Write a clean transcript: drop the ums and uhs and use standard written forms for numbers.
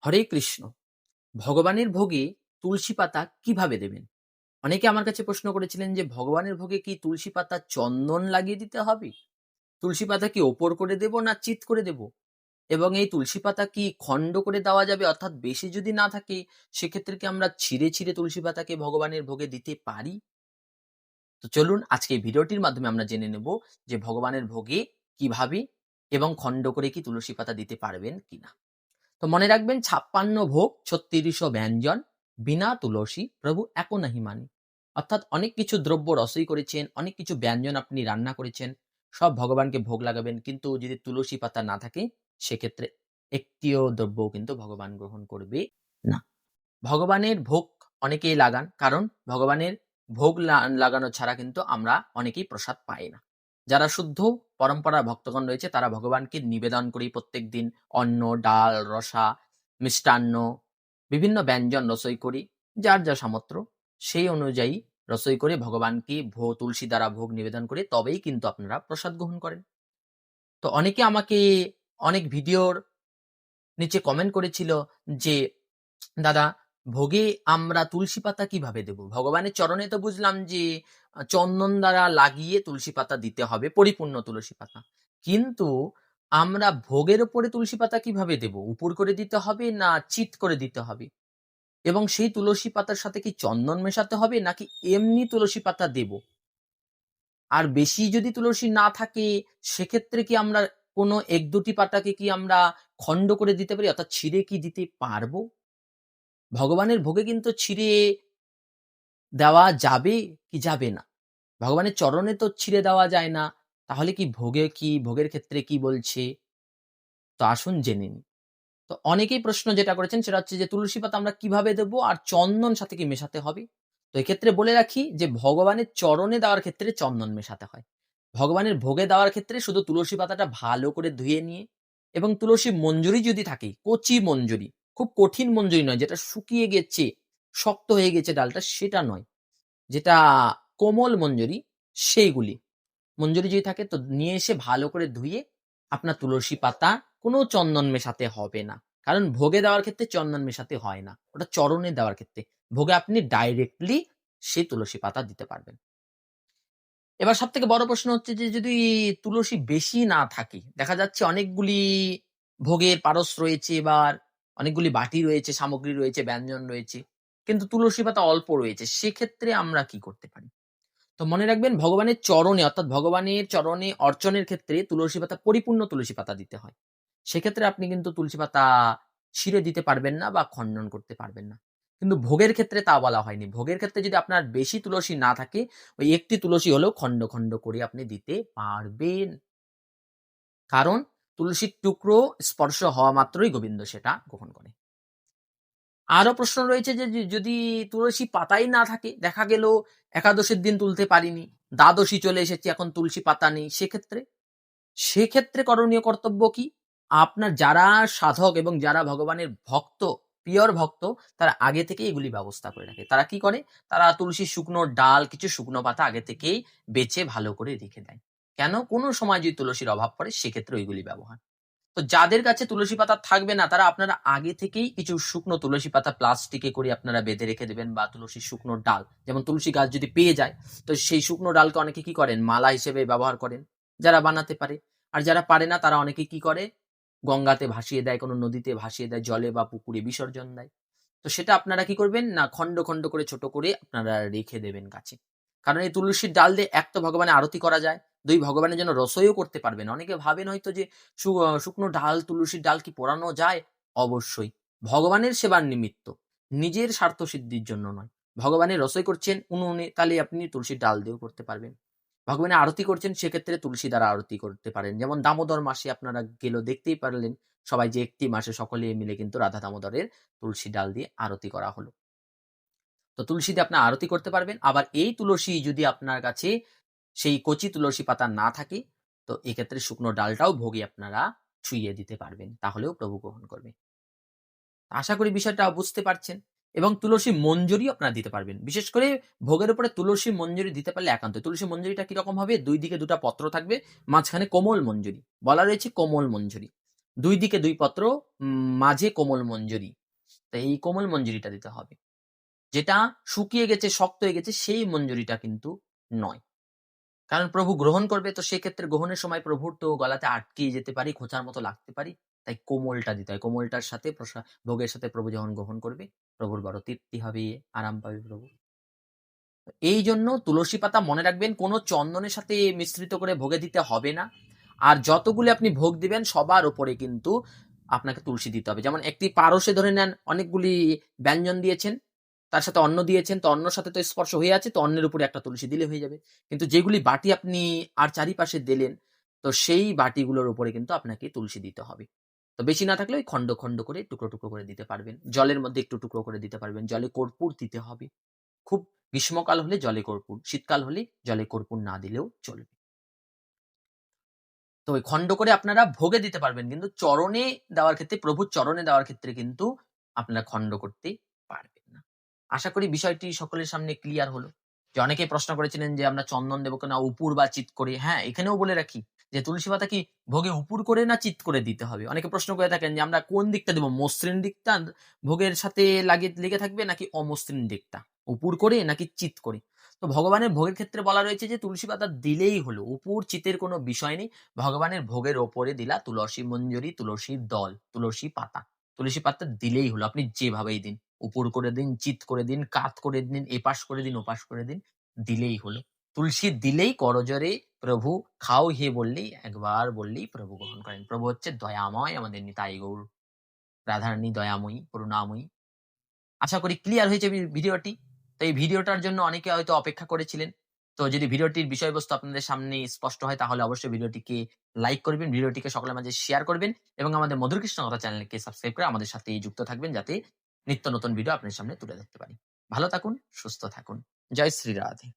হরে কৃষ্ণ। ভগবানের ভোগে তুলসী পাতা কিভাবে দেবেন? অনেকে আমার কাছে প্রশ্ন করেছিলেন যে ভগবানের ভোগে কি তুলসী পাতা চন্দন লাগিয়ে দিতে হবে? তুলসী পাতা কি ওপর করে দেব না চিৎ করে দেব? এবং এই তুলসী পাতা কি খণ্ড করে দেওয়া যাবে, অর্থাৎ বেশি যদি না থাকে সেক্ষেত্রে কি আমরা ছিঁড়ে ছিঁড়ে তুলসী পাতাকে ভগবানের ভোগে দিতে পারি? তো চলুন আজকে এই ভিডিওটির মাধ্যমে আমরা জেনে নেব যে ভগবানের ভোগে কিভাবে এবং খণ্ড করে কি তুলসী পাতা দিতে পারবেন কিনা। তো মনে রাখবেন ৫৬ ভোগ ৩৬০০ ব্যঞ্জন বিনা তুলসী প্রভু একো নাহি মানি। অর্থাৎ অনেক কিছু দ্রব্য রসই করেছেন, অনেক কিছু ব্যঞ্জন আপনি রান্না করেছেন, সব ভগবানকে ভোগ লাগাবেন, কিন্তু যদি তুলসী পাতা না থাকে সেক্ষেত্রে একটিও দ্রব্যও কিন্তু ভগবান গ্রহণ করবে না। ভগবানের ভোগ অনেকেই লাগান, কারণ ভগবানের ভোগ লাগানো ছাড়া কিন্তু আমরা অনেকেই প্রসাদ পাই না। যারা শুদ্ধ পরম্পরার ভক্তগণ রয়েছে তারা ভগবানকে নিবেদন করি প্রত্যেক দিন অন্ন, ডাল, রসা, মিষ্টান্ন, বিভিন্ন ব্যঞ্জন রসই করি। যার যা সামর্থ্য সেই অনুযায়ী রসই করে ভগবানকে তুলসী দ্বারা ভোগ নিবেদন করে তবেই কিন্তু আপনারা প্রসাদ গ্রহণ করেন। তো অনেকে আমাকে অনেক ভিডিওর নিচে কমেন্ট করেছিল যে, দাদা, ভোগে আমরা তুলসী পাতা কিভাবে দেব? ভগবানের চরণে তো বুঝলাম যে চন্দন দ্বারা লাগিয়ে তুলসী পাতা দিতে হবে, পরিপূর্ণ তুলসী পাতা। কিন্তু আমরা ভোগের উপরে তুলসী পাতা কিভাবে দেব? উপর করে দিতে হবে না চিৎ করে দিতে হবে? এবং সেই তুলসী পাতার সাথে কি চন্দন মেশাতে হবে নাকি এমনি তুলসী পাতা দেব? আর বেশি যদি তুলসী না থাকে সেক্ষেত্রে কি আমরা কোনো ১-২ টি পাতাকে কি আমরা খণ্ড করে দিতে পারি, অর্থাৎ ছিঁড়ে কি দিতে পারবো? ভগবানের ভোগে কিন্তু ছিঁড়ে দেওয়া যাবে কি যাবে না? ভগবানের চরণে তো ছিঁড়ে দেওয়া যায় না। তাহলে কি ভোগের ক্ষেত্রে কি বলছে? তো আসুন জেনে নিই। তো অনেকেই প্রশ্ন যেটা করেছেন সেটা হচ্ছে যে তুলসী পাতা আমরা কিভাবে দেবো? আর চন্দন সাথে কি মেশাতে হবে? তো এক্ষেত্রে বলে রাখি যে ভগবানের চরণে দেওয়ার ক্ষেত্রে চন্দন মেশাতে হয়। ভগবানের ভোগে দেওয়ার ক্ষেত্রে শুধু তুলসী পাতাটা ভালো করে ধুয়ে নিয়ে এবং তুলসী মঞ্জুরি যদি থাকে, কচি মঞ্জুরি, খুব কঠিন মঞ্জুরি নয় যেটা শুকিয়ে গেছে, শক্ত হয়ে গেছে ডালটা, সেটা নয়। যেটা কোমল মঞ্জুরি সেইগুলি। মঞ্জুরি যদি থাকে তো নিয়ে এসে ভালো করে ধুয়ে আপনার তুলসী পাতা, কোনো চন্দন মেশাতে হবে না। কারণ ভোগে দেওয়ার ক্ষেত্রে চন্দন মেশাতে হয় না। ওটা চরণে দেওয়ার ক্ষেত্রে। ভোগে আপনি ডাইরেক্টলি সেই তুলসী পাতা দিতে পারবেন। এবার সবথেকে বড় প্রশ্ন হচ্ছে যে যদি তুলসী বেশি না থাকে, দেখা যাচ্ছে অনেকগুলি ভোগের পারস রয়েছে, এবার অনেকগুলি বাটি রয়েছে, সামগ্রী রয়েছে, ব্যঞ্জন রয়েছে। কিন্তু তুলসী পাতা অল্প রয়েছে। সেক্ষেত্রে আমরা কি করতে পারি? তো মনে রাখবেন ভগবানের চরণে, অর্থাৎ ভগবানের চরণে অর্চনের ক্ষেত্রে তুলসী পাতা, পরিপূর্ণ তুলসী পাতা দিতে হয়। সেক্ষেত্রে আপনি কিন্তু তুলসী পাতা ছিঁড়ে দিতে পারবেন না বা খণ্ডন করতে পারবেন না। কিন্তু ভোগের ক্ষেত্রে তা বলা হয়নি। ভোগের ক্ষেত্রে যদি আপনার বেশি তুলসী না থাকে, ওই একটি তুলসী হলেও খণ্ড, খণ্ড করে আপনি দিতে পারবেন। কারণ তুলসীর টুকরো স্পর্শ হওয়া মাত্রই গোবিন্দ সেটা গ্রহণ করে। আরো প্রশ্ন রয়েছে যে যদি তুলসী পাতাই না থাকে, দেখা গেল একাদশীর দিন তুলতে পারিনি, দ্বাদশী চলে এসেছে, এখন তুলসী পাতা নেই, সেক্ষেত্রে করণীয় কর্তব্য কি? আপনার যারা সাধক এবং যারা ভগবানের ভক্ত, পিওর ভক্ত, তারা আগে থেকেই এগুলি ব্যবস্থা করে রাখে। তারা কি করে? তারা তুলসীর শুকনো ডাল, কিছু শুকনো পাতা আগে থেকেই বেছে ভালো করে রেখে দেয়। কেন? কোনো সময় যদি তুলসীর অভাব পড়ে সেক্ষেত্রে ওইগুলি ব্যবহার। তো যাদের কাছে তুলসী পাতা থাকবে না তারা আপনারা আগে থেকেই কিছু শুকনো তুলসী পাতা প্লাস্টিকে করে আপনারা বেঁধে রেখে দেবেন, বা তুলসীর শুকনো ডাল, যেমন তুলসী গাছ যদি পেয়ে যায় তো সেই শুকনো ডালকে অনেকে কি করেন মালা হিসেবে ব্যবহার করেন, যারা বানাতে পারে। আর যারা পারে না তারা অনেকে কি করে গঙ্গাতে ভাসিয়ে দেয়, কোনো নদীতে ভাসিয়ে দেয়, জলে বা পুকুরে বিসর্জন দেয়। তো সেটা আপনারা কি করবেন না, খন্ড খন্ড করে ছোট করে আপনারা রেখে দেবেন গাছে। কারণ এই তুলসীর ডাল দিয়ে এক তো ভগবানের আরতি করা যায়, ২ ভগবানের জন্য রসইও করতে পারবেন। অনেকে ভাবেন হয়তো যে শুকনো ডাল, তুলসীর ডাল কি পোড়ানো যায়? অবশ্যই। ভগবানের সেবার নিমিত্ত, নিজের স্বার্থসিদ্ধির জন্য নয়। ভগবানের রসই করছেন উনুনে, তাহলে আপনি তুলসীর ডাল দিয়েও করতে পারবেন। ভগবানের আরতি করছেন সেক্ষেত্রে তুলসী দ্বারা আরতি করতে পারেন। যেমন দামোদর মাসে আপনারা গেলেও দেখতেই পারলেন সবাই যে একটি মাসে সকলে মিলে কিন্তু রাধা দামোদরের তুলসী ডাল দিয়ে আরতি করা হলো। তো তুলসী দিয়ে আপনার আরতি করতে পারবেন। আবার এই তুলসী যদি আপনার কাছে সেই কচি তুলসী পাতা না থাকে, তো এক্ষেত্রে শুকনো ডালটাও ভোগে আপনারা ছুঁইয়ে দিতে পারবেন। তাহলেও প্রভু গ্রহণ করবে। আশা করি বিষয়টা বুঝতে পারছেন। এবং তুলসী মঞ্জুরিও আপনারা দিতে পারবেন। বিশেষ করে ভোগের উপরে তুলসী মঞ্জুরি দিতে পারলে একান্ত। তুলসী মঞ্জুরিটা কিরকম হবে? ২ দিকে ২ টা পত্র থাকবে, মাঝখানে কোমল মঞ্জুরি। বলা রয়েছে কোমল মঞ্জুরি। দুই দিকে ২ পত্র, মাঝে কোমল মঞ্জরি। তো এই কোমল মঞ্জরিটা দিতে হবে। যেটা শুকিয়ে গেছে, শক্ত হয়ে গেছে সেই মঞ্জরিটা কিন্তু নয়। কারণ প্রভু গ্রহণ করবে, তো সেক্ষেত্রে গ্রহণের সময় প্রভুর তো গলাতে আটকে যেতে পারি, খোঁচার মতো লাগতে পারি। তাই কোমলটা দিতে হয়। কোমলটার সাথে ভোগের সাথে প্রভু যখন গ্রহণ করবে, প্রভুর বড় তৃপ্তি হবে, আরাম পাবে প্রভু। এইজন্য তুলসী পাতা মনে রাখবেন কোনো চন্দনের সাথে মিশ্রিত করে ভোগে দিতে হবে না। আর যতগুলি আপনি ভোগ দিবেন সবার উপরে কিন্তু আপনাকে তুলসী দিতে হবে। যেমন একটি পারসে ধরে নেন অনেকগুলি ব্যঞ্জন দিয়েছেন, তার সাথে অন্ন দিয়েছেন, তো অন্নর সাথে তো স্পর্শ হয়ে আছে, তো অন্নের উপরে একটা তুলসী দিলে হয়ে যাবে। কিন্তু যেগুলি বাটি আপনি আর চারিপাশে দিলেন, তো সেই বাটিগুলোর উপরে কিন্তু আপনাকে তুলসী দিতে হবে। তো বেশি না থাকলে ওই খন্ড, খন্ড করে টুকরো, টুকরো করে দিতে পারবেন। জলের মধ্যে একটু টুকরো করে দিতে পারবেন। জলে কর্পূর দিতে হবে। খুব গ্রীষ্মকাল হলে জলে কর্পূর, শীতকাল হলে জলে কর্পূর না দিলেও চলবে। তো ওই খন্ড করে আপনারা ভোগে দিতে পারবেন, কিন্তু চরণে দেওয়ার ক্ষেত্রে, প্রভুর চরণে দেওয়ার ক্ষেত্রে কিন্তু আপনারা খন্ড করতে পারবেন না। আশা করি বিষয়টি সকলের সামনে ক্লিয়ার হলো। যে অনেকেই প্রশ্ন করেছিলেন যে আমরা চন্দন দেব কিনা উপুর বা চিৎ করে। হ্যাঁ, এখানেও বলে রাখি যে তুলসী পাতা কি ভোগে উপুর করে না চিৎ করে দিতে হবে। অনেকে প্রশ্ন করে থাকেন যে আমরা কোন দিকটা দেব? মসৃণ দিকটা ভোগের সাথে লেগে থাকবে নাকি অমসৃণ দিকটা? উপুর করে নাকি চিৎ করে? তো ভগবানের ভোগের ক্ষেত্রে বলা রয়েছে যে তুলসী পাতা দিলেই হলো। উপুর চিতের কোনো বিষয় নেই। ভগবানের ভোগের ওপরে দিলা তুলসী মঞ্জরি, তুলসীর দল, তুলসী পাতা। তুলসী পাতা দিলেই হলো। আপনি যেভাবেই দিন। উপুর করে দিন, চিৎ করে দিন, কাত করে দিন, এপাশ করে দিন, ওপাশ করে দিন, দিলেই হলো। তুলসী দিলেই করজোড়ে প্রভু খাও হে বললেই, একবার বললেই প্রভু গ্রহণ করেন। প্রভু হচ্ছে দয়াময়, আমাদের নিতাই গৌর রাধারানী দয়াময়ী, করুণাময়ী। আশা করি ক্লিয়ার হয়েছে ভিডিওটি। তো এই ভিডিওটার জন্য অনেকে হয়তো অপেক্ষা করেছিলেন। তো যদি ভিডিওটির বিষয়বস্তু আপনাদের সামনে স্পষ্ট হয় তাহলে অবশ্যই ভিডিওটিকে লাইক করবেন, ভিডিওটিকে সকলের মাঝে শেয়ার করবেন এবং আমাদের মধুর কৃষ্ণ কথা চ্যানেলকে সাবস্ক্রাইব করে আমাদের সাথেই যুক্ত থাকবেন, যাতে নিত্য নতুন ভিডিও আপনার সামনে তুলে ধরতে পারি। ভালো থাকুন, সুস্থ থাকুন। জয় শ্রী রাধে।